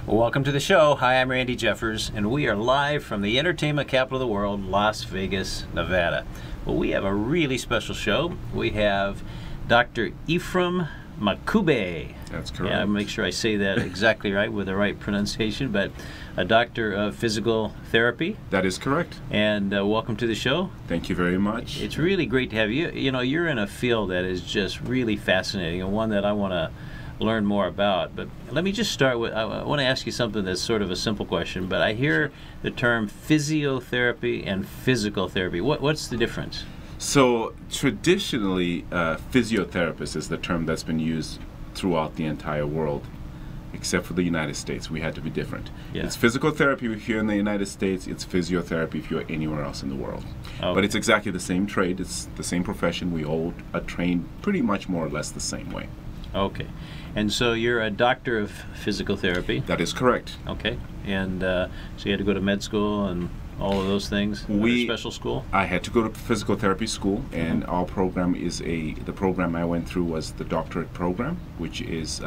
Welcome to the show. Hi, I'm Randy Jeffers, and we are live from the entertainment capital of the world, Las Vegas, Nevada. Well, we have a really special show. We have Dr. Ephraim Makube. That's correct. Yeah, I'll make sure I say that exactly right with the right pronunciation, but a doctor of physical therapy. That is correct. And welcome to the show. Thank you very much. It's really great to have you. You know, you're in a field that is just really fascinating and one that I want to learn more about. But let me just start with, I want to ask you something that's sort of a simple question, but I hear the term physiotherapy and physical therapy. What's the difference? So traditionally, physiotherapist is the term that's been used throughout the entire world, except for the United States. We had to be different. Yeah. It's physical therapy if you're in the United States. It's physiotherapy if you're anywhere else in the world. Oh. But it's exactly the same trade. It's the same profession. We all are trained pretty much more or less the same way. Okay. And so you're a doctor of physical therapy. That is correct. Okay. And so you had to go to med school and all of those things? Special school? I had to go to physical therapy school, and our program is the program I went through was the doctorate program, which is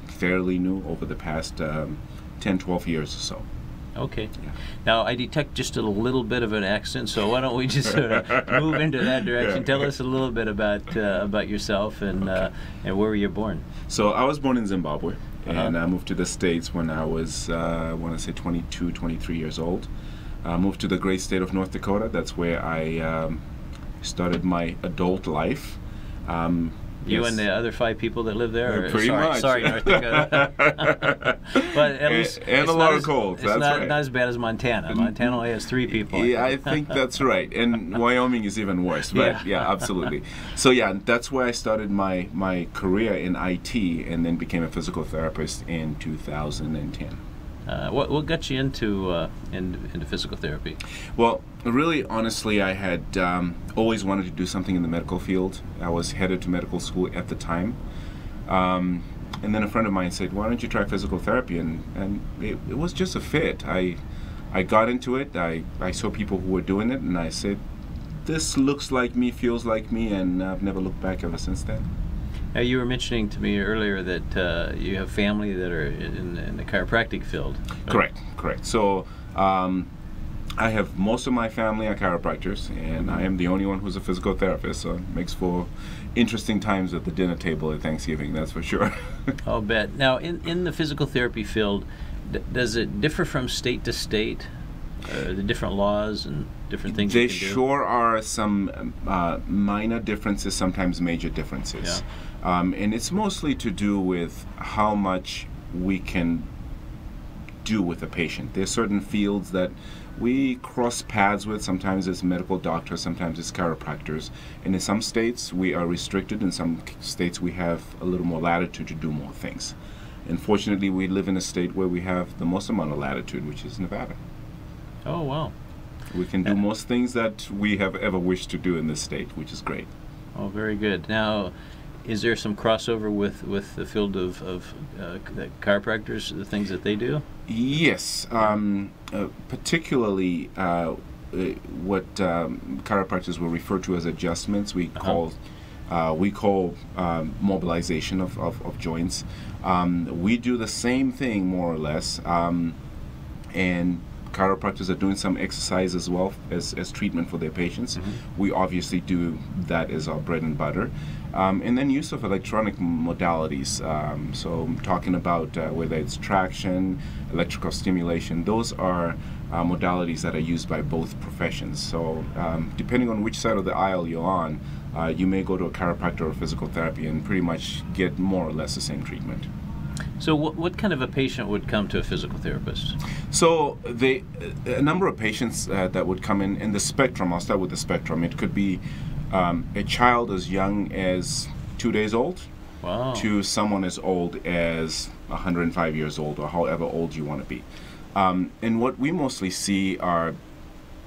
fairly new over the past 10, 12 years or so. Okay. Yeah. Now, I detect just a little bit of an accent, so why don't we just sort of move into that direction? Yeah. Tell us a little bit about yourself and where were you born? So I was born in Zimbabwe, and Uh-huh. I moved to the States when I was, I want to say 22, 23 years old. I moved to the great state of North Dakota. That's where I started my adult life. You Yes. and the other 5 people that live there? Pretty much. Sorry, North Dakota. But at least and it's a lot not of as- cold. It's That's not, right. not as bad as Montana. Montana only has 3 people. Yeah, I think that's right. And Wyoming is even worse. But yeah, absolutely. So yeah, that's where I started my career in IT, and then became a physical therapist in 2010. What got you into physical therapy? Well, really, honestly, I had always wanted to do something in the medical field. I was headed to medical school at the time. And then a friend of mine said, why don't you try physical therapy? And it was just a fit. I got into it. I saw people who were doing it, and I said, this looks like me, feels like me, and I've never looked back ever since then. Now, you were mentioning to me earlier that you have family that are in the chiropractic field. Correct. So I have most of my family are chiropractors, and I am the only one who's a physical therapist, so it makes for interesting times at the dinner table at Thanksgiving, that's for sure. I'll bet. Now, in the physical therapy field, does it differ from state to state? The different laws and different things There you can do? sure are some minor differences, sometimes major differences. And it's mostly to do with how much we can do with a patient. There are certain fields that we cross paths with. Sometimes it's medical doctors, sometimes it's chiropractors. And in some states we are restricted. In some states we have a little more latitude to do more things. And fortunately, we live in a state where we have the most amount of latitude, which is Nevada. Oh, wow. We can do most things that we have ever wished to do in this state, which is great. Oh, very good. Now, is there some crossover with the field of chiropractors, the things that they do? Yes, particularly what chiropractors will refer to as adjustments. We call mobilization of joints. We do the same thing more or less, and chiropractors are doing some exercise as well as treatment for their patients. We obviously do that as our bread and butter. And then use of electronic modalities. So I'm talking about whether it's traction, electrical stimulation, those are modalities that are used by both professions. So depending on which side of the aisle you're on, you may go to a chiropractor or physical therapy and pretty much get more or less the same treatment. So what kind of a patient would come to a physical therapist? So a number of patients that would come in the spectrum, I'll start with the spectrum. It could be a child as young as 2 days old. Wow. To someone as old as 105 years old, or however old you want to be. And what we mostly see are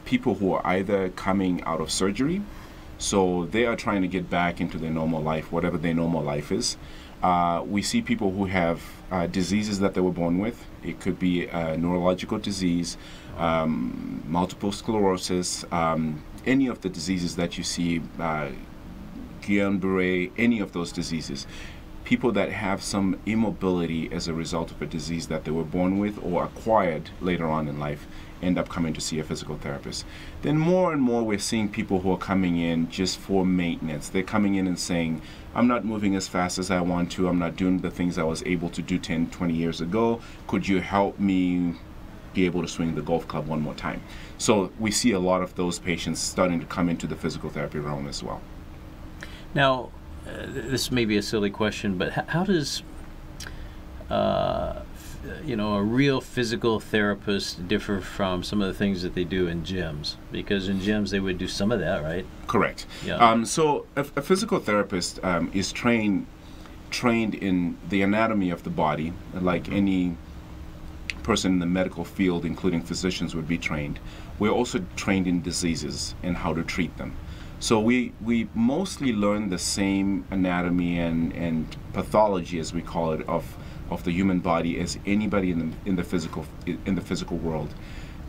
people who are either coming out of surgery, so they are trying to get back into their normal life, whatever their normal life is. We see people who have diseases that they were born with. It could be a neurological disease, multiple sclerosis, any of the diseases that you see, Guillain-Barré, any of those diseases. people that have some immobility as a result of a disease that they were born with or acquired later on in life end up coming to see a physical therapist. Then more and more we're seeing people who are coming in just for maintenance. They're coming in and saying, I'm not moving as fast as I want to, I'm not doing the things I was able to do 10, 20 years ago. Could you help me be able to swing the golf club one more time? So we see a lot of those patients starting to come into the physical therapy realm as well. Now, this may be a silly question, but how does a real physical therapist differ from some of the things that they do in gyms? Because in gyms they would do some of that, right? Correct. Yeah. So a physical therapist is trained in the anatomy of the body, like any person in the medical field, including physicians, would be trained. We're also trained in diseases and how to treat them. So we mostly learn the same anatomy and pathology, as we call it, of the human body as anybody in the physical world.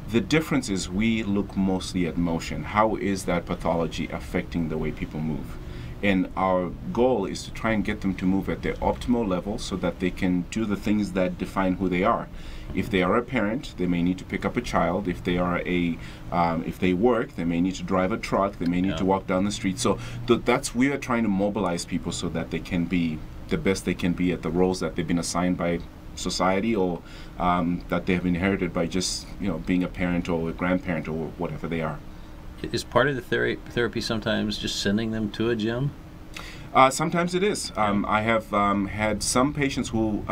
The difference is we look mostly at motion. How is that pathology affecting the way people move? And our goal is to try and get them to move at their optimal level so that they can do the things that define who they are. If they are a parent, they may need to pick up a child. If they are if they work, they may need to drive a truck. They may need to walk down the street. So we are trying to mobilize people so that they can be the best they can be at the roles that they've been assigned by society, or that they have inherited by just being a parent or a grandparent or whatever they are. Is part of the therapy sometimes just sending them to a gym? Sometimes it is. I have had some patients who,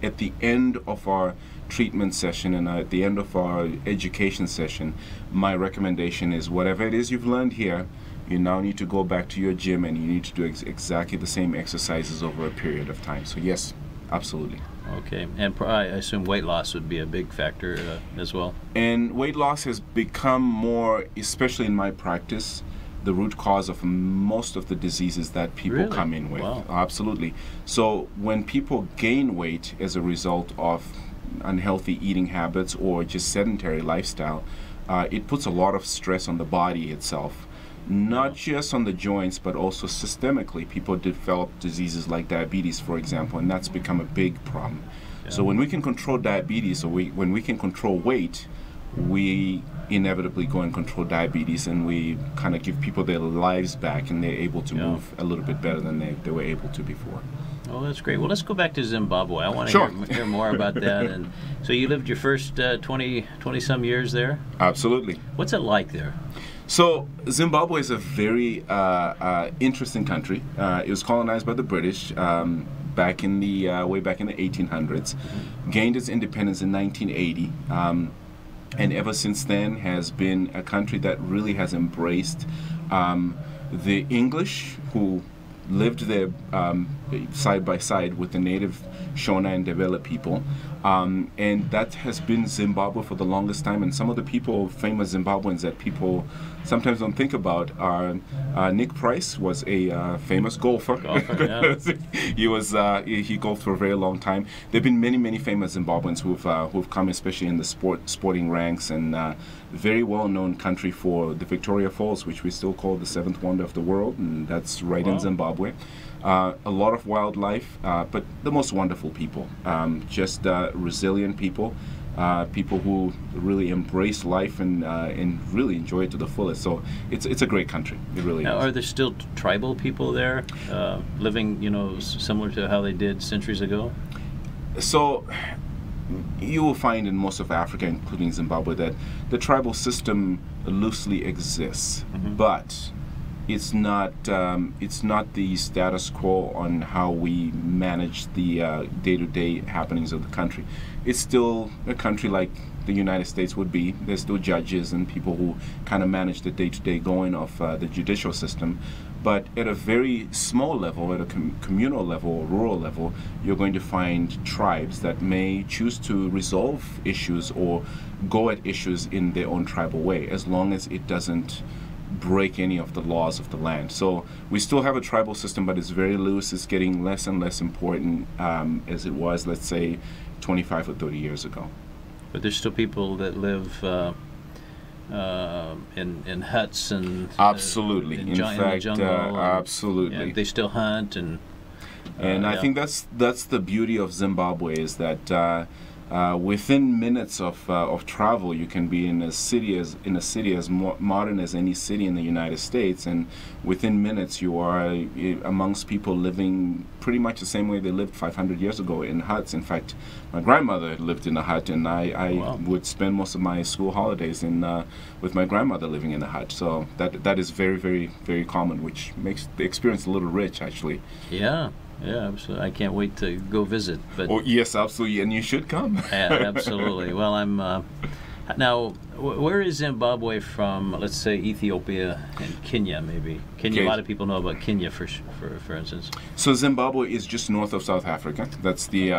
at the end of our treatment session and at the end of our education session, my recommendation is whatever it is you've learned here, you now need to go back to your gym and you need to do exactly the same exercises over a period of time. So yes, absolutely. Okay, and I assume weight loss would be a big factor as well. And weight loss has become more, especially in my practice, the root cause of most of the diseases that people come in with. Wow. Absolutely. So when people gain weight as a result of unhealthy eating habits or just sedentary lifestyle, it puts a lot of stress on the body itself. Not just on the joints, but also systemically. People develop diseases like diabetes, for example, and that's become a big problem. Yeah. So when we can control diabetes, or when we can control weight, we inevitably go and control diabetes, and we kind of give people their lives back, and they're able to move a little bit better than they were able to before. Oh, that's great. Well, let's go back to Zimbabwe. I want to hear more about that. And so you lived your first 20-some years there? Absolutely. What's it like there? So Zimbabwe is a very interesting country. It was colonized by the British back in the way back in the 1800s. Gained its independence in 1980, and ever since then has been a country that really has embraced the English, who lived there side by side with the native Shona and Ndebele people, and that has been Zimbabwe for the longest time. And some of the famous Zimbabweans that people sometimes don't think about are Nick Price was a famous golfer. He golfed for a very long time. There have been many famous Zimbabweans who've come, especially in the sporting ranks, and very well-known country for the Victoria Falls, which we still call the seventh wonder of the world, and that's right in Zimbabwe. A lot of wildlife, but the most wonderful people, just resilient people, people who really embrace life and really enjoy it to the fullest. So it's a great country. It really is. Are there still tribal people there living, similar to how they did centuries ago? So you will find in most of Africa, including Zimbabwe, that the tribal system loosely exists, but it's not the status quo on how we manage the day-to-day happenings of the country. It's still a country like the United States would be. There's still judges and people who kind of manage the day-to-day going of the judicial system. But at a very small level, at a communal level or rural level, you're going to find tribes that may choose to resolve issues or go at issues in their own tribal way, as long as it doesn't break any of the laws of the land. So we still have a tribal system, but it's very loose. It's getting less and less important as it was, let's say, 25 or 30 years ago. But there's still people that live in huts and absolutely. In fact, the jungle, absolutely. they still hunt and. And I Yeah. think that's the beauty of Zimbabwe, is that within minutes of travel, you can be in a city as modern as any city in the United States, and within minutes you are amongst people living pretty much the same way they lived 500 years ago, in huts. In fact, my grandmother lived in a hut, and I Wow. would spend most of my school holidays with my grandmother living in a hut. So that is very, very, very common, which makes the experience a little rich, actually. Yeah. Yeah, absolutely. I can't wait to go visit. But Oh yes, absolutely, and you should come. yeah, absolutely. Well, I'm now. Where is Zimbabwe from? Let's say Ethiopia and Kenya, maybe. Kenya. Okay. A lot of people know about Kenya, for instance. So Zimbabwe is just north of South Africa. That's the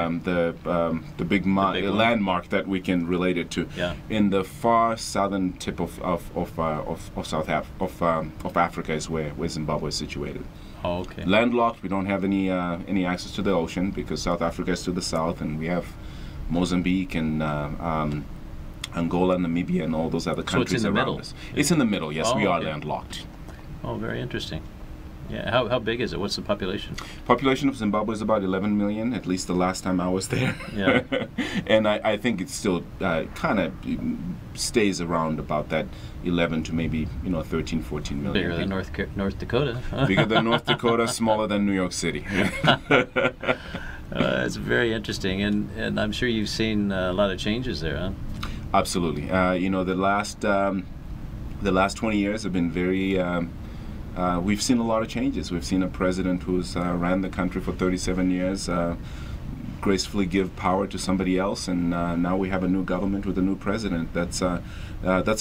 big, big one. landmark that we can relate it to. Yeah. In the far southern tip of Africa is where Zimbabwe is situated. Oh, okay. Landlocked. We don't have any access to the ocean because South Africa is to the south, and we have Mozambique and Angola, Namibia, and all those other So it's countries in the around middle. us. It's in the middle. Yes, Oh, we are okay. landlocked. Oh, very interesting. Yeah. How big is it? What's the population? Population of Zimbabwe is about 11 million, at least the last time I was there. Yeah. And I think it still kind of stays around about that 11 to maybe 13, 14 million. Bigger than people. North Dakota. Bigger than North Dakota, smaller than New York City. It's very interesting, and I'm sure you've seen a lot of changes there, huh? Absolutely. The last 20 years have been very. We've seen a lot of changes. We've seen a president who's ran the country for 37 years gracefully give power to somebody else, and now we have a new government with a new president. That's a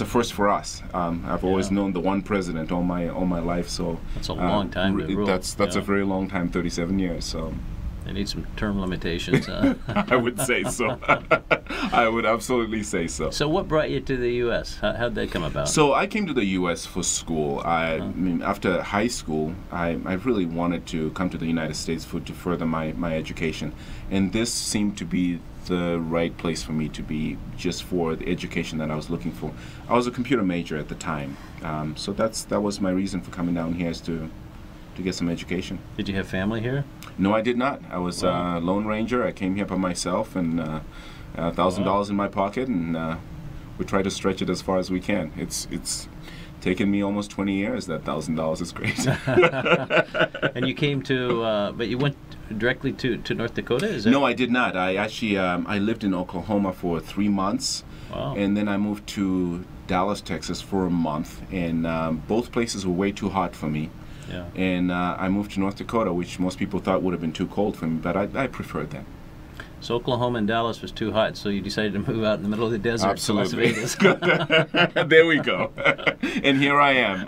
first for us. I've always known the one president all my life, so That's a long time to rule. That's Yeah. a very long time, 37 years. So. They need some term limitations. I would say so. I would absolutely say so. So what brought you to the U.S.? How'd that come about? So I came to the U.S. for school. I mean, after high school, I really wanted to come to the United States to further my education. And this seemed to be the right place for me to be, just for the education that I was looking for. I was a computer major at the time. So that was my reason for coming down here, is to get some education. Did you have family here? No, I did not. I was a Lone Ranger. I came here by myself, and $1,000 in my pocket, and we try to stretch it as far as we can. It's taken me almost 20 years. That $1,000 is great. And you came to, but you went directly to North Dakota? Is that? No, I did not. I actually I lived in Oklahoma for 3 months, Wow. and then I moved to Dallas, Texas for a month, and both places were way too hot for me. Yeah. And I moved to North Dakota, which most people thought would have been too cold for me, but I preferred that. So Oklahoma and Dallas was too hot, so you decided to move out in the middle of the desert Absolutely. to Las Vegas. There we go. And here I am,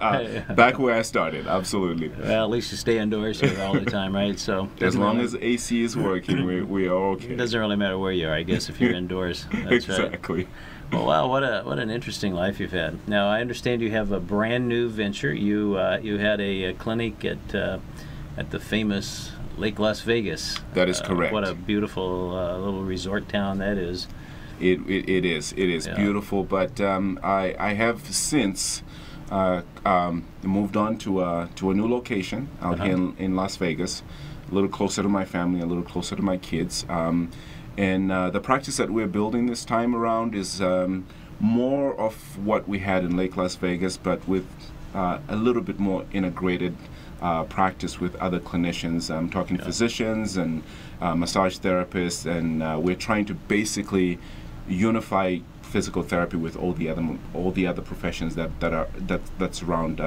back where I started. Absolutely. Well, at least you stay indoors here all the time, right? So As long doesn't as AC is working, we are really- okay. it doesn't really matter where you are, I guess, if you're indoors. That's Exactly. right. Well, wow, what an interesting life you've had. Now, I understand you have a brand new venture. You had a clinic at the famous Lake Las Vegas. That is correct. What a beautiful little resort town that is. It is Yeah. beautiful, but I have since moved on to a new location out here in Las Vegas, a little closer to my family, a little closer to my kids. And the practice that we're building this time around is more of what we had in Lake Las Vegas, but with a little bit more integrated practice with other clinicians. I'm talking physicians and massage therapists, and we're trying to basically unify physical therapy with all the other professions that surround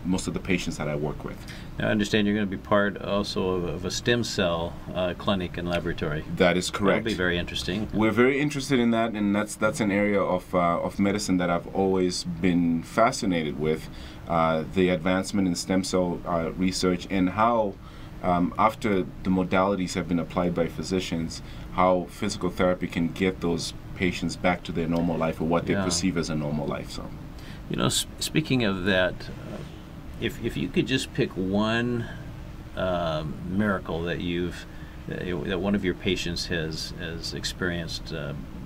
most of the patients that I work with. Now, I understand you're going to be part also of a stem cell clinic and laboratory. That is correct. That'll be very interesting. We're very interested in that, and that's an area of medicine that I've always been fascinated with, the advancement in stem cell research, and how after the modalities have been applied by physicians, how physical therapy can get those patients back to their normal life, or what they perceive as a normal life. So, You know, speaking of that, if you could just pick one miracle that that one of your patients has experienced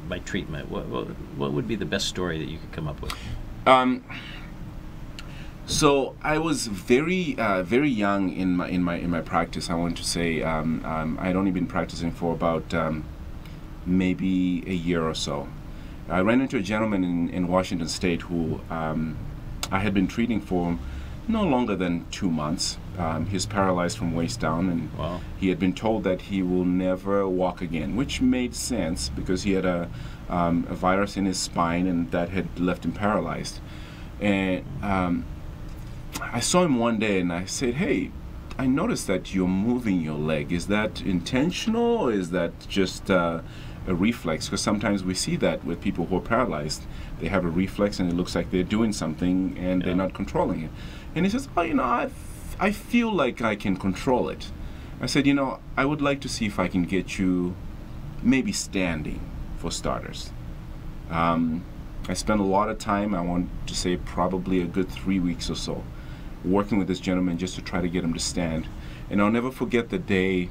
by treatment, what would be the best story that you could come up with? So I was very young in my practice. I want to say I'd only been practicing for about maybe a year or so. I ran into a gentleman in Washington State who I had been treating for no longer than 2 months. He's paralyzed from waist down, and Wow. he had been told that he will never walk again, which made sense because he had a virus in his spine and that had left him paralyzed. And I saw him one day and I said, "Hey, I noticed that you're moving your leg. Is that intentional or is that just a reflex?" Because sometimes we see that with people who are paralyzed. They have a reflex and it looks like they're doing something and they're not controlling it. And he says, "Oh, I feel like I can control it." I said, "I would like to see if I can get you maybe standing for starters." I spent a lot of time, I want to say probably a good 3 weeks or so, working with this gentleman just to try to get him to stand. And I'll never forget the day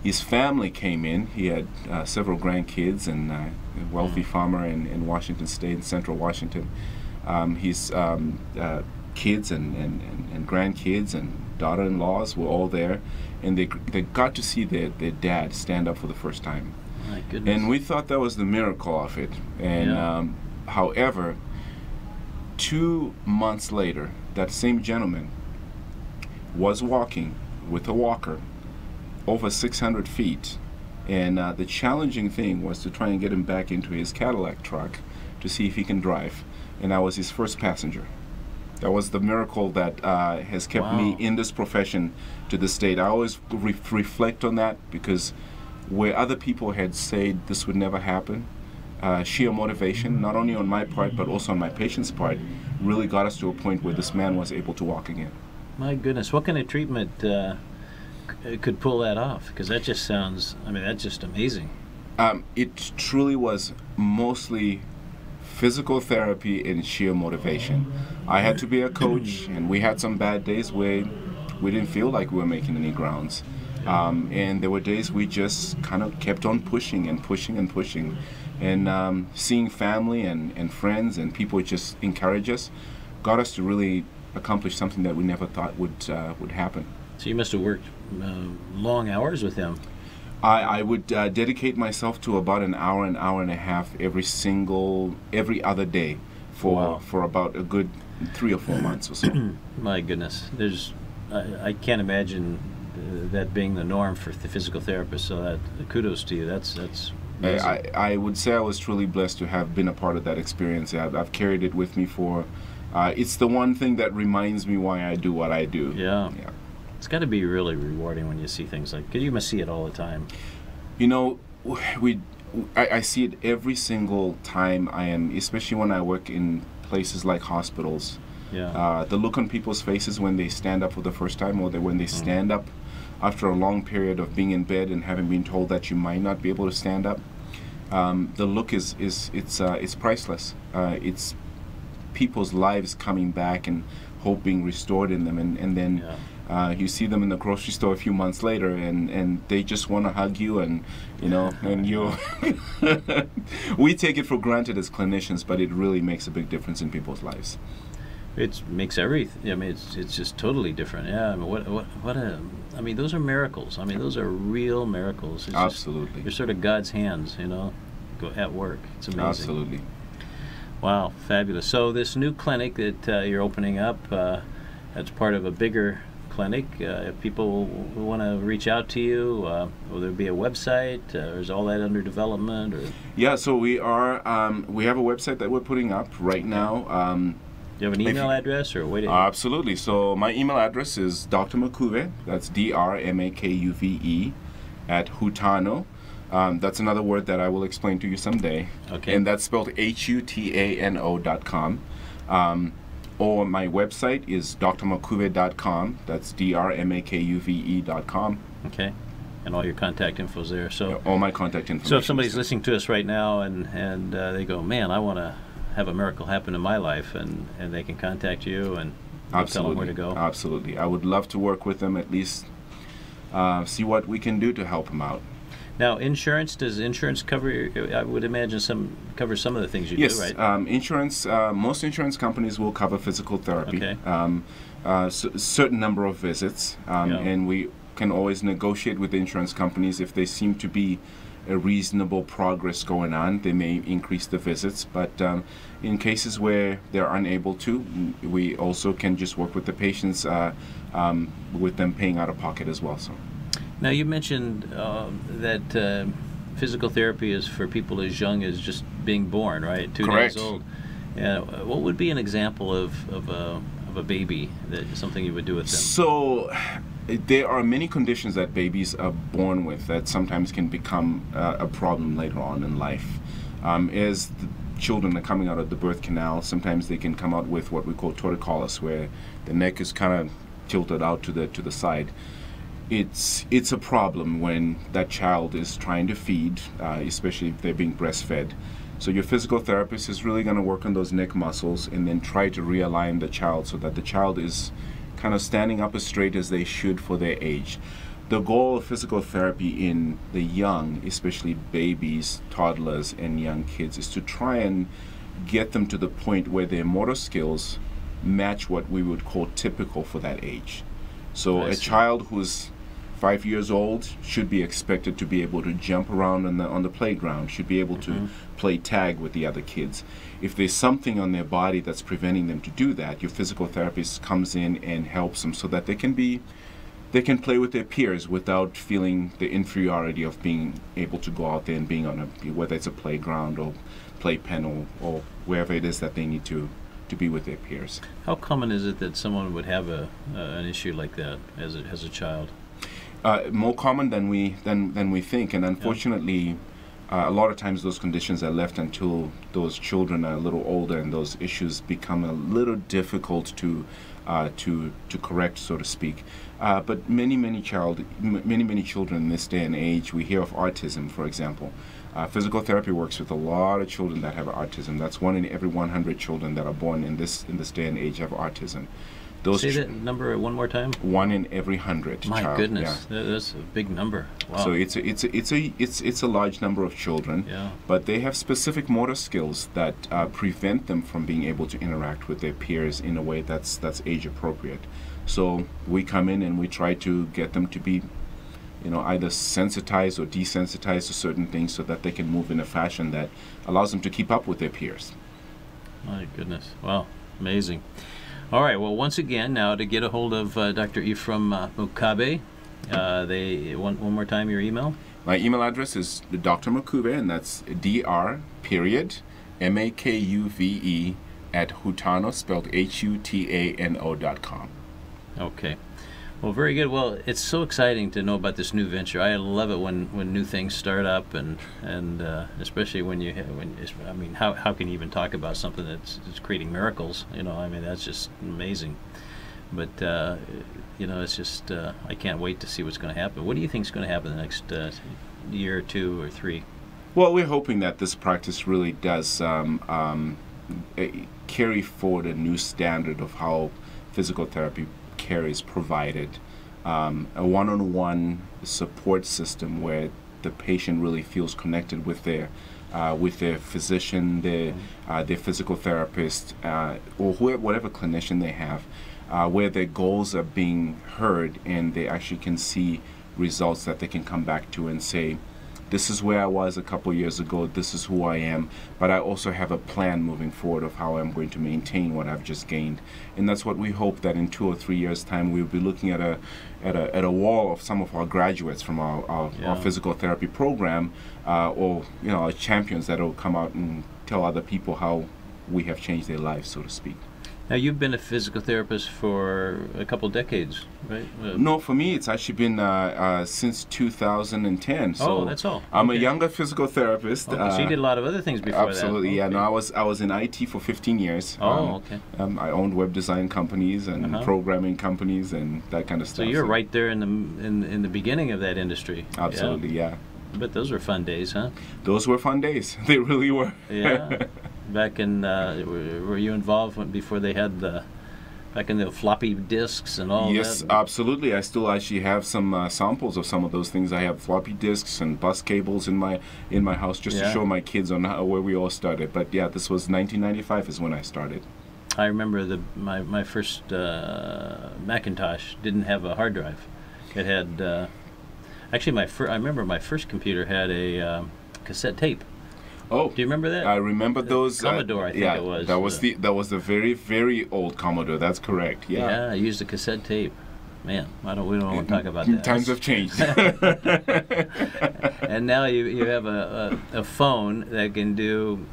his family came in. He had several grandkids and a wealthy farmer in Washington State, in central Washington. His kids and grandkids and daughter-in-laws were all there, and they got to see their dad stand up for the first time. My goodness. And we thought that was the miracle of it. And however, 2 months later, that same gentleman was walking with a walker over 600 feet. And the challenging thing was to try and get him back into his Cadillac truck to see if he can drive. And I was his first passenger. That was the miracle that has kept me in this profession to this date. I always reflect on that because where other people had said this would never happen, sheer motivation, not only on my part but also on my patient's part, really got us to a point where this man was able to walk again. My goodness, what kind of treatment could pull that off? Because that just sounds, that's just amazing. It truly was mostly physical therapy and sheer motivation. I had to be a coach, and we had some bad days where we didn't feel like we were making any grounds. And there were days we just kind of kept on pushing and pushing and pushing. And seeing family and friends and people just encourage us got us to really accomplish something that we never thought would happen. So you must have worked long hours with him. I would dedicate myself to about an hour and a half every other day for about a good 3 or 4 months or so. My goodness, I can't imagine that being the norm for the physical therapist. So that kudos to you. That's amazing. I would say I was truly blessed to have been a part of that experience. I've carried it with me for. It's the one thing that reminds me why I do what I do. Yeah. It's got to be really rewarding when you see things like, because you must see it all the time. I see it every single time I am, especially when I work in places like hospitals. Yeah. The look on people's faces when they stand up for the first time, or when they stand up after a long period of being in bed and having been told that you might not be able to stand up. The look is priceless. It's people's lives coming back and hope being restored in them, and then you see them in the grocery store a few months later, and they just want to hug you, and and you. We take it for granted as clinicians, but it really makes a big difference in people's lives. It makes everything. It's just totally different. Yeah. Those are miracles. Those are real miracles. It's Absolutely. You're sort of God's hands, go at work. It's amazing. Absolutely. Wow, fabulous. So this new clinic that you're opening up, that's part of a bigger clinic. If people want to reach out to you, will there be a website, or is all that under development? Or? Yeah, so we have a website that we're putting up right now. Do you have an email address, or wait? Absolutely. So my email address is Dr. Makuve, that's DrMakuve @Hutano. That's another word that I will explain to you someday. Okay. And that's spelled HUTANO.com. Or my website is drmakuve.com. That's DrMakuve.com. Okay. And all your contact info's there. So all my contact information. So if somebody's listening to us right now and they go, man, I want to have a miracle happen in my life, and they can contact you and tell them where to go. Absolutely. I would love to work with them, at least see what we can do to help them out. Now, insurance, does insurance cover, I would imagine cover some of the things you Yes, do, right? Insurance, most insurance companies will cover physical therapy. Okay. Certain number of visits, Yeah. and we can always negotiate with the insurance companies if they seem to be a reasonable progress going on. They may increase the visits, but in cases where they're unable to, we also can just work with the patients with them paying out of pocket as well. So. Now, you mentioned that physical therapy is for people as young as just being born, right? 2 Correct. days old. What would be an example of a baby, something you would do with them? So there are many conditions that babies are born with that sometimes can become a problem later on in life. As the children are coming out of the birth canal, sometimes they can come out with what we call torticollis, where the neck is kind of tilted out to the side. It's a problem when that child is trying to feed, especially if they're being breastfed. So your physical therapist is really going to work on those neck muscles and then try to realign the child so that the child is kind of standing up as straight as they should for their age. The goal of physical therapy in the young, especially babies, toddlers, and young kids, is to try and get them to the point where their motor skills match what we would call typical for that age. So a child who's 5 years old should be expected to be able to jump around on the playground, should be able to play tag with the other kids. If there's something on their body that's preventing them to do that, your physical therapist comes in and helps them so that they can play with their peers without feeling the inferiority of being able to go out there and being on whether it's a playground or playpen or wherever it is that they need to be with their peers. How common is it that someone would have an issue like that as a child? More common than we think, and unfortunately, a lot of times those conditions are left until those children are a little older, and those issues become a little difficult to correct, so to speak. But many children in this day and age, we hear of autism, for example. Physical therapy works with a lot of children that have autism. That's 1 in every 100 children that are born in this day and age have autism. Say that number one more time. 1 in every 100. My goodness, yeah. That's a big number. Wow. So it's a large number of children, but they have specific motor skills that prevent them from being able to interact with their peers in a way that's age appropriate. So we come in and we try to get them to be, either sensitized or desensitized to certain things so that they can move in a fashion that allows them to keep up with their peers. My goodness, wow, amazing. All right, well, once again, now to get a hold of Dr. Ephraim Mukabe, one more time, your email? My email address is Dr. Mukabe, and that's Dr. Makuve @Hutano, spelled HUTANO.com. Okay. Well, very good. Well, it's so exciting to know about this new venture. I love it when new things start up, and especially how can you even talk about something that's creating miracles? That's just amazing. But it's just I can't wait to see what's going to happen. What do you think is going to happen in the next year or 2 or 3? Well, we're hoping that this practice really does carry forward a new standard of how physical therapy care is provided, a one-on-one support system where the patient really feels connected with their physician, their physical therapist, or whatever clinician they have, where their goals are being heard and they actually can see results that they can come back to and say, this is where I was a couple years ago, this is who I am, but I also have a plan moving forward of how I'm going to maintain what I've just gained. And that's what we hope that in 2 or 3 years' time we'll be looking at a wall of some of our graduates from our physical therapy program, or our champions that will come out and tell other people how we have changed their lives, so to speak. Now, you've been a physical therapist for a couple decades, right? No, for me, it's actually been since 2010. So that's all. I'm a younger physical therapist. Okay, so you did a lot of other things before absolutely, that. yeah. No, I was in IT for 15 years. Okay. I owned web design companies and programming companies and that kind of stuff. So you're right there in the beginning of that industry. Absolutely, yeah. But those were fun days, huh? Those were fun days. They really were. Yeah. Back in, were you involved before they had the back in the floppy disks and all Yes, that? absolutely. I still actually have some samples of some of those things. I have floppy disks and bus cables in my house just to Yeah. show my kids on where we all started. But yeah, this was 1995 is when I started. I remember my first Macintosh didn't have a hard drive. It had actually I remember my first computer had a cassette tape. Oh, Do you remember that? I remember those. Commodore, I think yeah, it was. that was the very, very old Commodore. That's correct. Yeah. Yeah, I used a cassette tape. Man, we don't want to talk about that. Times have changed. And now you have a phone that can do,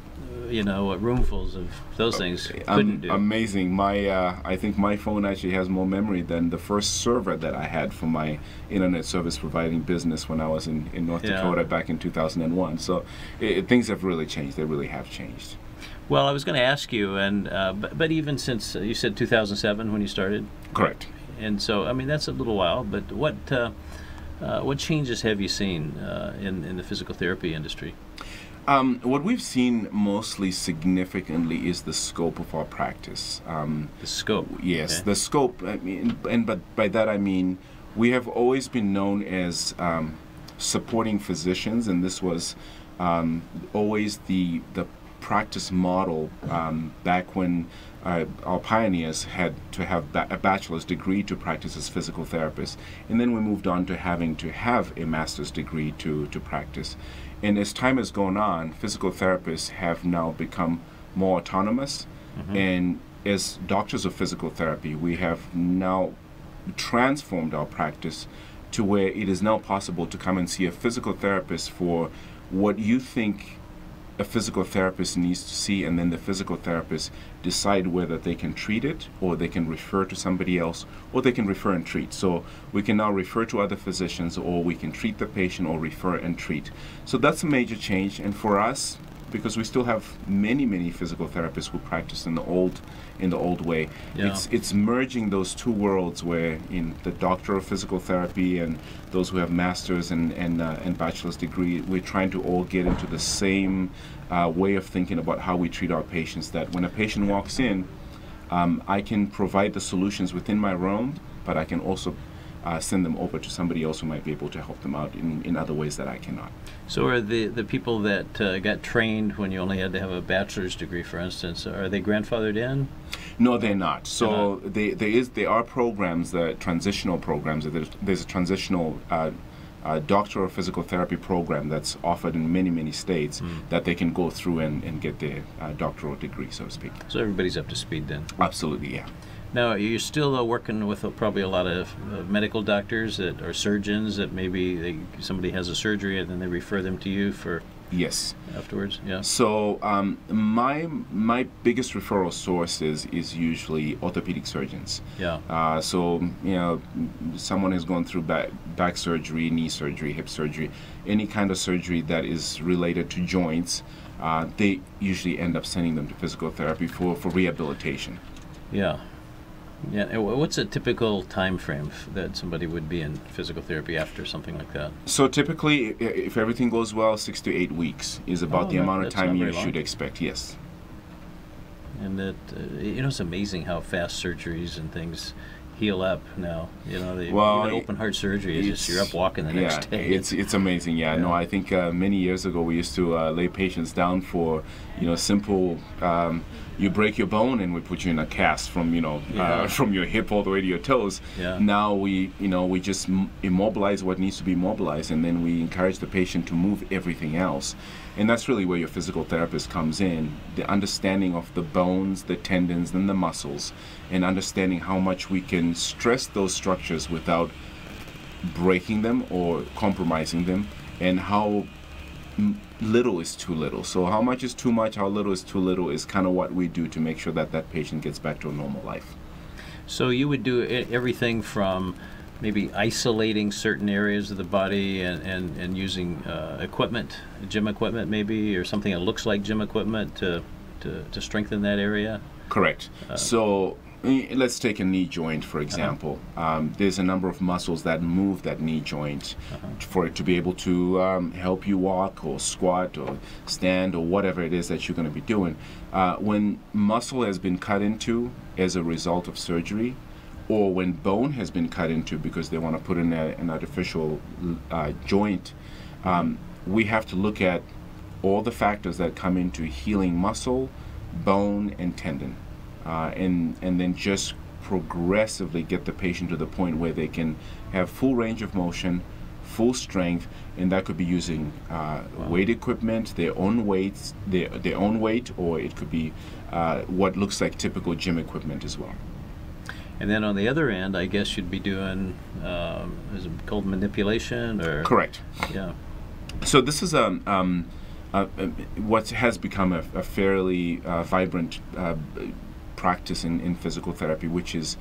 roomfuls of those things couldn't do. Amazing. I think my phone actually has more memory than the first server that I had for my internet service providing business when I was in North Yeah. Dakota back in 2001. So things have really changed. They really have changed. Well, I was going to ask you, and but even since you said 2007 when you started, Correct. and so I mean that's a little while. But what changes have you seen in the physical therapy industry? What we've seen mostly significantly is the scope of our practice. The scope. Yes, Okay. the scope. I mean, but by that I mean we have always been known as supporting physicians, and this was always the practice model back when our pioneers had to have a bachelor's degree to practice as physical therapists, and then we moved on to having to have a master's degree to practice. And as time has gone on, physical therapists have now become more autonomous, and as doctors of physical therapy, we have now transformed our practice to where it is now possible to come and see a physical therapist for what you think a physical therapist needs to see, and then the physical therapist decide whether they can treat it or they can refer to somebody else or they can refer and treat. So we can now refer to other physicians, or we can treat the patient or refer and treat. So that's a major change, and for us, because we still have many physical therapists who practice in the old way. Yeah. It's merging those two worlds, where in the doctor of physical therapy and those who have masters and bachelor's degree, we're trying to all get into the same way of thinking about how we treat our patients. That when a patient walks in, I can provide the solutions within my realm, but I can also send them over to somebody else who might be able to help them out in other ways that I cannot. So are the people that got trained when you only had to have a bachelor's degree, for instance, are they grandfathered in? No, they're not. So there are programs, transitional programs. There's a transitional doctor of physical therapy program that's offered in many states that they can go through and get their doctoral degree, so to speak. So everybody's up to speed then. Absolutely, yeah. Now, you're still working with probably a lot of medical doctors that are surgeons that maybe somebody has a surgery and then they refer them to you for Yes. afterwards. Yeah. So my biggest referral source is usually orthopedic surgeons. Yeah. So someone has gone through back surgery, knee surgery, hip surgery, any kind of surgery that is related to joints. They usually end up sending them to physical therapy for rehabilitation. Yeah. Yeah. And what's a typical time frame that somebody would be in physical therapy after something like that? So typically, if everything goes well, 6 to 8 weeks is about the amount of that's time not you very long. should expect. Yes. And that it's amazing how fast surgeries and things heal up now. Even open heart surgery is just you're up walking the next day. It's amazing. Yeah. No, I think many years ago we used to lay patients down for simple. You break your bone and we put you in a cast from from your hip all the way to your toes. Yeah. Now we just immobilize what needs to be immobilized, and then we encourage the patient to move everything else. And that's really where your physical therapist comes in, the understanding of the bones, the tendons, and the muscles, and understanding how much we can stress those structures without breaking them or compromising them, and how little is too little. So how much is too much, how little is too little is kind of what we do to make sure that patient gets back to a normal life. So you would do everything from maybe isolating certain areas of the body and using equipment, gym equipment maybe, or something that looks like gym equipment to strengthen that area? Correct. So Let's take a knee joint, for example. There's a number of muscles that move that knee joint for it to be able to help you walk or squat or stand or whatever it is that you're going to be doing. When muscle has been cut into as a result of surgery, or when bone has been cut into because they want to put in an artificial joint, we have to look at all the factors that come into healing muscle, bone, and tendon. And then just progressively get the patient to the point where they can have full range of motion, full strength, and that could be using weight equipment, their own weights, their own weight, or it could be what looks like typical gym equipment as well. And then on the other end, I guess you'd be doing, is it called manipulation, or? Correct. Yeah. So this is what has become a fairly vibrant practice in physical therapy, which is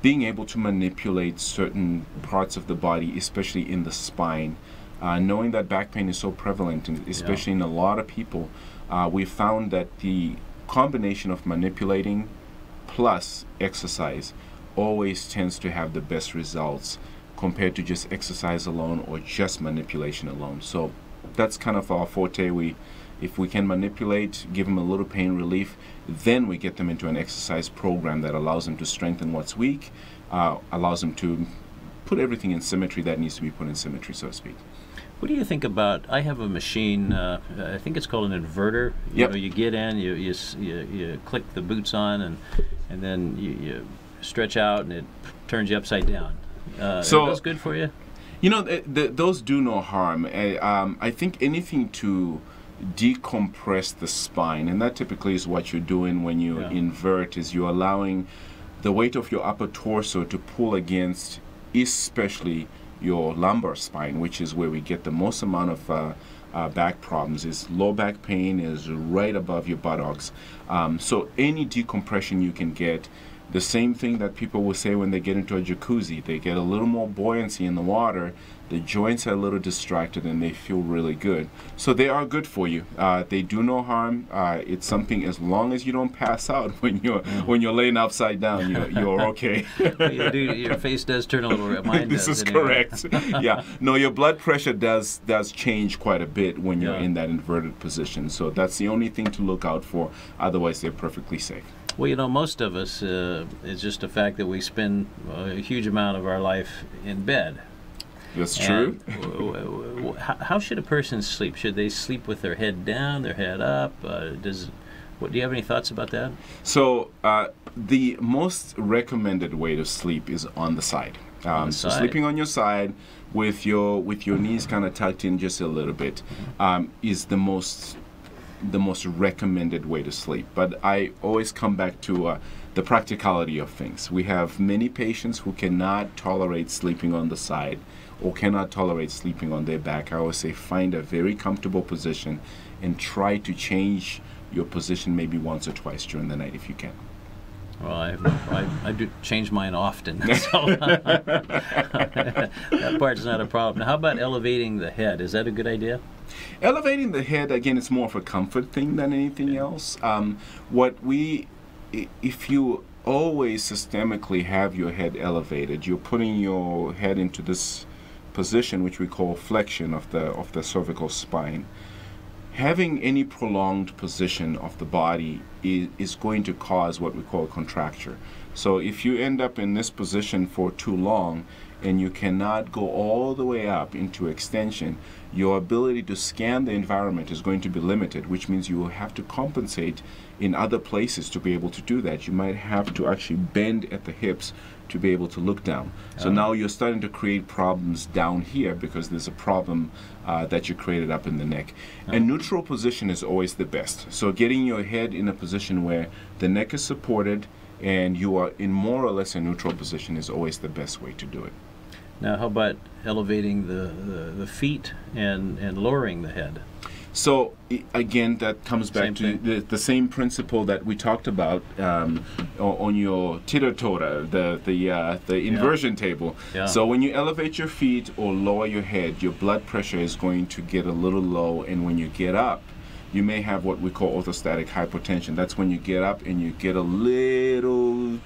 being able to manipulate certain parts of the body, especially in the spine. Knowing that back pain is so prevalent, and especially in a lot of people, we found that the combination of manipulating plus exercise always tends to have the best results compared to just exercise alone or just manipulation alone. So that's kind of our forte. If we can manipulate, give them a little pain relief, then we get them into an exercise program that allows them to strengthen what's weak, allows them to put everything in symmetry that needs to be put in symmetry, so to speak. What do you think about, I have a machine, I think it's called an inverter. You know, you get in, you click the boots on, and then you stretch out, and it turns you upside down. So that's good for you? You know, those do no harm. I think anything to decompress the spine, and that typically is what you're doing when you invert, is you're allowing the weight of your upper torso to pull against especially your lumbar spine, which is where we get the most amount of back problems. Is low back pain is right above your buttocks. So any decompression you can get, the same thing that people will say when they get into a jacuzzi, they get a little more buoyancy in the water, the joints are a little distracted, and they feel really good. So they are good for you. They do no harm. It's something, as long as you don't pass out when you're laying upside down, you're okay. Your face does turn a little red. Mine this does, is correct. Yeah. No, your blood pressure does change quite a bit when you're in that inverted position. So that's the only thing to look out for. Otherwise, they're perfectly safe. Well, you know, most of us, it's just a fact that we spend a huge amount of our life in bed. That's true. How should a person sleep? Should they sleep with their head down, their head up? Do you have any thoughts about that? So the most recommended way to sleep is on the side. So sleeping on your side with your knees kind of tucked in just a little bit is the most recommended way to sleep. But I always come back to the practicality of things. We have many patients who cannot tolerate sleeping on the side or cannot tolerate sleeping on their back. I always say find a very comfortable position and try to change your position maybe once or twice during the night if you can. Well, I do change mine often, so that part's not a problem. Now, how about elevating the head? Is that a good idea? Elevating the head, again, it's more of a comfort thing than anything else. If you always systemically have your head elevated, you're putting your head into this position which we call flexion of the cervical spine. Having any prolonged position of the body is going to cause what we call contracture. So if you end up in this position for too long and you cannot go all the way up into extension, your ability to scan the environment is going to be limited, which means you will have to compensate in other places to be able to do that. You might have to actually bend at the hips to be able to look down. So now you're starting to create problems down here because there's a problem that you created up in the neck. A neutral position is always the best. So getting your head in a position where the neck is supported and you are in more or less a neutral position is always the best way to do it. Now, how about elevating the feet and lowering the head? So again, that comes back to the same principle that we talked about on your Tira-Tora, the inversion table. Yeah. So when you elevate your feet or lower your head, your blood pressure is going to get a little low, and when you get up, you may have what we call orthostatic hypotension. That's when you get up and you get a little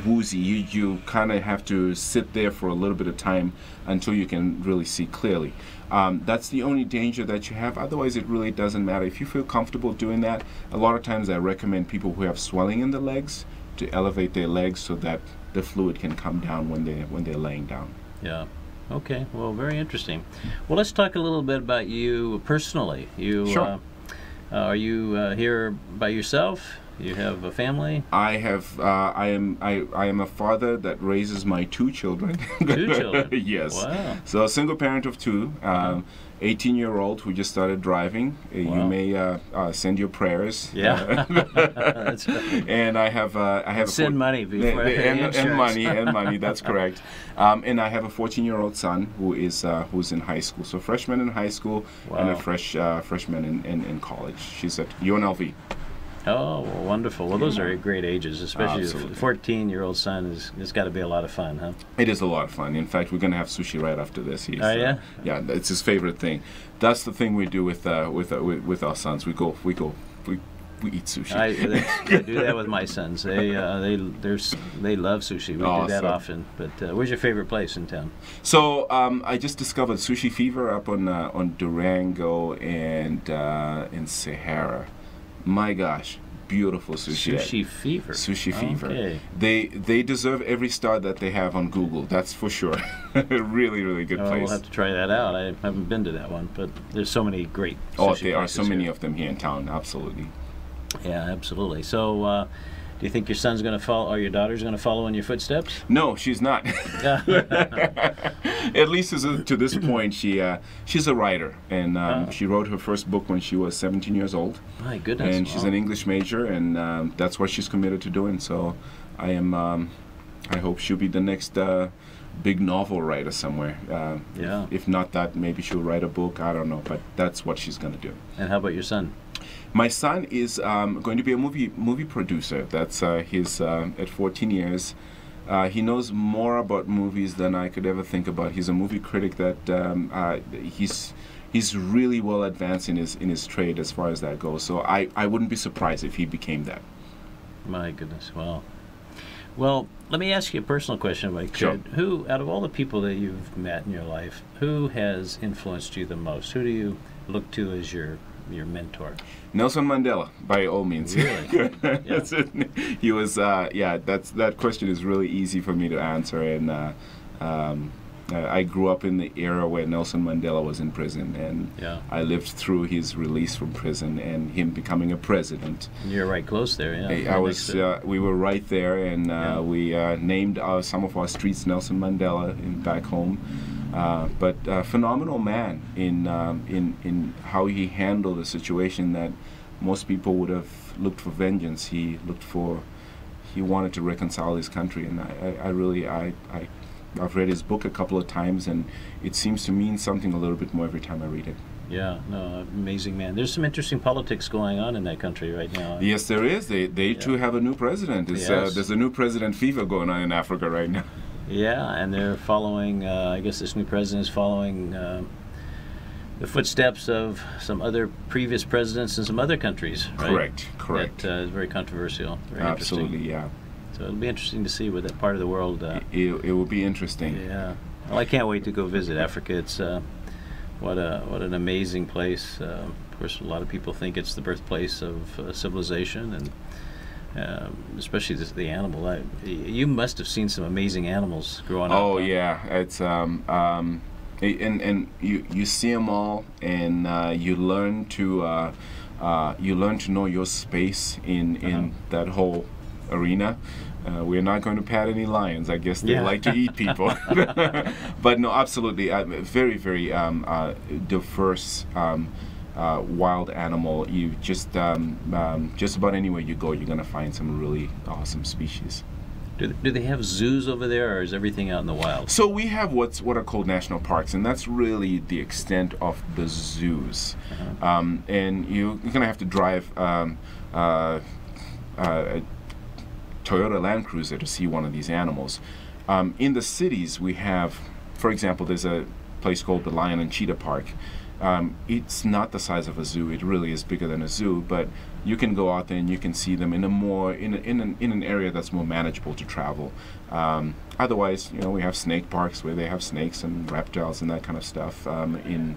woozy. You kind of have to sit there for a little bit of time until you can really see clearly. That's the only danger that you have. Otherwise, it really doesn't matter. If you feel comfortable doing that, a lot of times I recommend people who have swelling in the legs to elevate their legs so that the fluid can come down when they're laying down. Yeah. Okay. Well, very interesting. Well, let's talk a little bit about you personally. Sure. Are you here by yourself? You have a family? I have. I am a father that raises my 2 children. 2 children. Yes. Wow. So a single parent of 2. 18-year-old who just started driving. Wow. You may send your prayers. Yeah. That's right. And I have Send money before and money. That's correct. And I have a 14-year-old son who's in high school. So freshman in high school. Wow. And a freshman in college. She's at UNLV. Oh, well, wonderful. Well, those are great ages, especially the Absolutely. 14-year-old son. It's got to be a lot of fun, huh? It is a lot of fun. In fact, we're going to have sushi right after this. Oh, yeah? Yeah, it's his favorite thing. That's the thing we do with our sons. We eat sushi. I do that with my sons. They love sushi. We do that Awesome. often. But where's your favorite place in town? So I just discovered Sushi Fever up on Durango and in Sahara. My gosh, beautiful sushi. Sushi Fever. Sushi Fever. Okay. They deserve every star that they have on Google. That's for sure. Really, really good Oh, place. we'll have to try that out. I haven't been to that one, but there's so many great sushi Oh, there are so places many here. of them here in town. Absolutely. Yeah, absolutely. So, do you think your son's going to follow, or your daughter's going to follow in your footsteps? No, she's not. At least to this point, she's a writer, and she wrote her first book when she was 17 years old. My goodness. And she's wow. an English major, and that's what she's committed to doing. So, I hope she'll be the next big novel writer somewhere. Yeah. If not that, maybe she'll write a book. I don't know, but that's what she's going to do. And how about your son? My son is going to be a movie producer. That's his at 14 years. He knows more about movies than I could ever think about. He's a movie critic that he's really well advanced in his trade as far as that goes. So I wouldn't be surprised if he became that. My goodness. Wow. Well, let me ask you a personal question, if I could. Sure. Who, out of all the people that you've met in your life, who has influenced you the most? Who do you look to as your mentor? Nelson Mandela, by all means. Really? That's it. He was. That question is really easy for me to answer, and I grew up in the era where Nelson Mandela was in prison, and Yeah. I lived through his release from prison and him becoming a president. You're right close there, yeah. I was. We were right there, and Yeah. we named some of our streets Nelson Mandela back home. But phenomenal man in how he handled a situation that most people would have looked for vengeance. He wanted to reconcile his country, and I've read his book a couple of times, and it seems to mean something a little bit more every time I read it. Yeah, no, amazing man. There's some interesting politics going on in that country right now. Yes, there is. They too have a new president. Yes. There's a new president fever going on in Africa right now. Yeah, and they're following, I guess this new president is following the footsteps of some other previous presidents in some other countries, right? Correct. That is very controversial. Very Absolutely, interesting. yeah. So it'll be interesting to see what that part of the world... It will be interesting. yeah. Well, I can't wait to go visit Africa. It's what an amazing place. Of course, a lot of people think it's the birthplace of civilization, and especially the animal. You must have seen some amazing animals growing up. Oh yeah, it's and you see them all, and you learn to know your space in that whole arena. We're not going to pat any lions. I guess they like to eat people. But no, absolutely, very, very diverse wild animal. You just about anywhere you go, you're going to find some really awesome species. Do they have zoos over there, or is everything out in the wild? So we have what are called national parks, and that's really the extent of the zoos. And you're going to have to drive a Toyota Land Cruiser to see one of these animals. In the cities, we have, for example, there's a place called the Lion and Cheetah Park, It's not the size of a zoo. It really is bigger than a zoo, but you can go out there and you can see them in a more in an area that's more manageable to travel. Otherwise, we have snake parks where they have snakes and reptiles and that kind of stuff in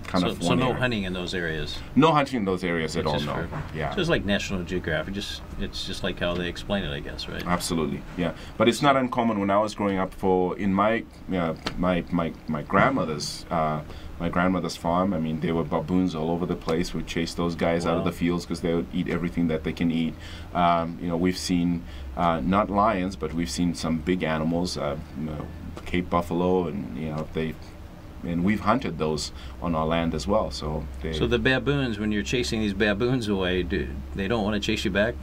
kind of one so no area. hunting in those areas. No hunting in those areas at Which all. is No. fair. Yeah. So it's like National Geographic. It's just like how they explain it, I guess, right? Absolutely, yeah. But it's not uncommon. When I was growing up, in my grandmother's farm, I mean, there were baboons all over the place. We'd chase those guys out of Wow. the fields because they would eat everything that they can eat. We've seen not lions, but we've seen some big animals, Cape buffalo, and we've hunted those on our land as well. So the baboons, when you're chasing these baboons away, they don't want to chase you back?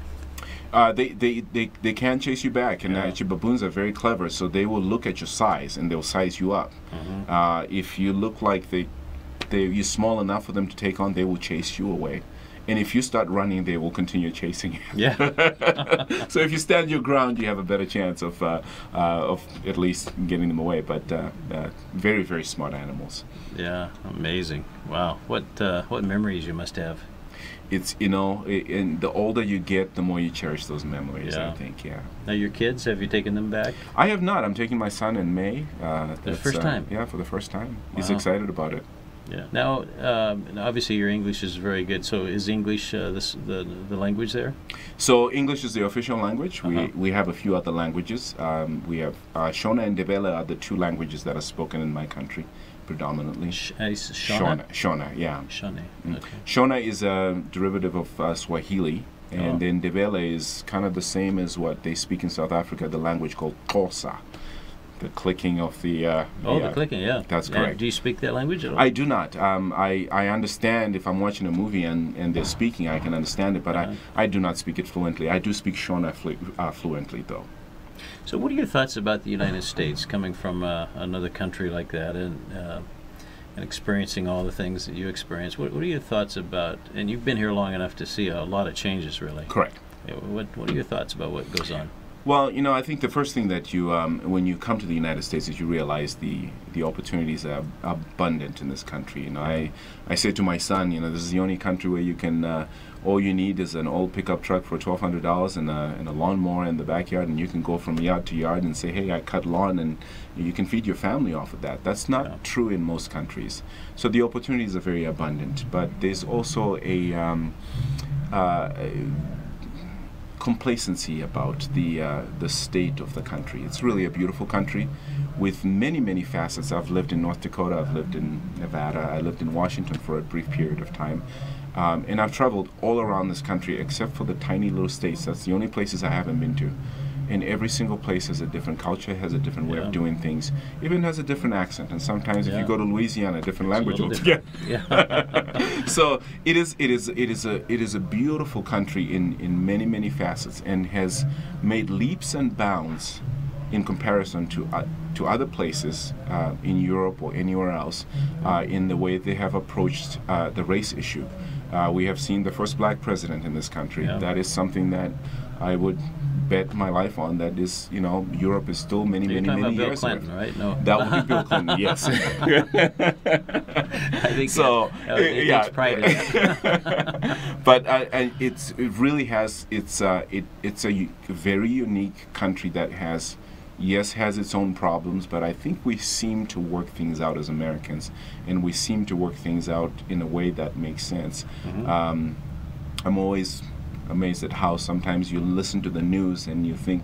They can chase you back, and actually baboons are very clever. So they will look at your size and they'll size you up. If you look like you're small enough for them to take on, they will chase you away. And if you start running, they will continue chasing you. Yeah. So if you stand your ground, you have a better chance of at least getting them away. But very, very smart animals. Yeah, amazing. Wow, what memories you must have. It's and the older you get, the more you cherish those memories. Yeah. I think, yeah. Now your kids, have you taken them back? I have not. I'm taking my son in May. The first time? Yeah, for the first time. He's Wow. excited about it. Yeah. Now, obviously your English is very good. So is English the language there? So English is the official language. Uh-huh. We have a few other languages. We have Shona and Ndebele are the two languages that are spoken in my country predominantly. Shona? Shona, yeah. Shona. Okay. Shona is a derivative of Swahili, and then Ndebele is kind of the same as what they speak in South Africa, the language called Xhosa. The clicking of the... the clicking, yeah. That's correct. Do you speak that language at all? I do not. I understand if I'm watching a movie and they're speaking, I can understand it, but I do not speak it fluently. I do speak Shona fluently, though. So what are your thoughts about the United States, coming from another country like that and experiencing all the things that you experience? What are your thoughts about, and you've been here long enough to see a lot of changes, really. Correct. What are your thoughts about what goes on? Well, I think the first thing that you, when you come to the United States, is you realize the opportunities are abundant in this country. I say to my son, this is the only country where you can, all you need is an old pickup truck for $1,200 and a lawnmower in the backyard, and you can go from yard to yard and say, hey, I cut lawn, and you can feed your family off of that. That's not true in most countries. So the opportunities are very abundant, but there's also a complacency about the state of the country. It's really a beautiful country with many, many facets. I've lived in North Dakota, I've lived in Nevada, I lived in Washington for a brief period of time, and I've traveled all around this country except for the tiny little states. That's the only places I haven't been to. And every single place has a different culture, has a different way of doing things, even has a different accent. And sometimes if you go to Louisiana, a different language altogether. Yeah. So it is a beautiful country in many, many facets, and has made leaps and bounds in comparison to other places in Europe or anywhere else in the way they have approached the race issue. We have seen the first black president in this country. Yeah. That is something that I would bet my life on. That is, Europe is still many You're talking about Bill years Clinton, away. right? No. That would be Bill Clinton, yes. I think So, it yeah. takes pride in that. But it really has, it's a very unique country that has its own problems, but I think we seem to work things out as Americans, and we seem to work things out in a way that makes sense. Mm-hmm. I'm always amazed at how sometimes you listen to the news and you think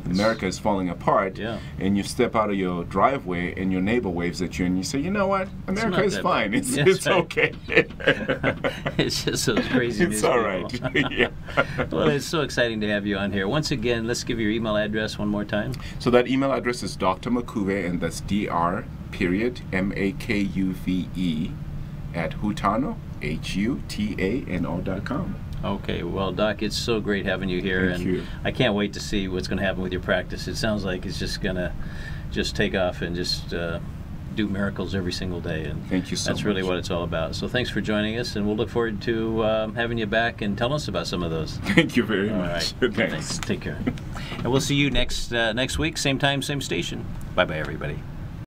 America is falling apart, and you step out of your driveway and your neighbor waves at you and you say, you know what, America is fine. It's right. okay. It's just those crazy news It's all right. people. Yeah. Well, it's so exciting to have you on here. Once again, let's give your email address one more time. So that email address is Dr. Makuve, and that's Dr. Makuve at Hutano, HUTANO.com. Okay, well, Doc, it's so great having you here, Thank you. I can't wait to see what's going to happen with your practice. It sounds like it's just going to take off and just do miracles every single day, and Thank you so that's much. really what it's all about. So thanks for joining us, and we'll look forward to having you back and telling us about some of those. Thank you very All much. right, Thanks. Take care. And we'll see you next week, same time, same station. Bye-bye, everybody.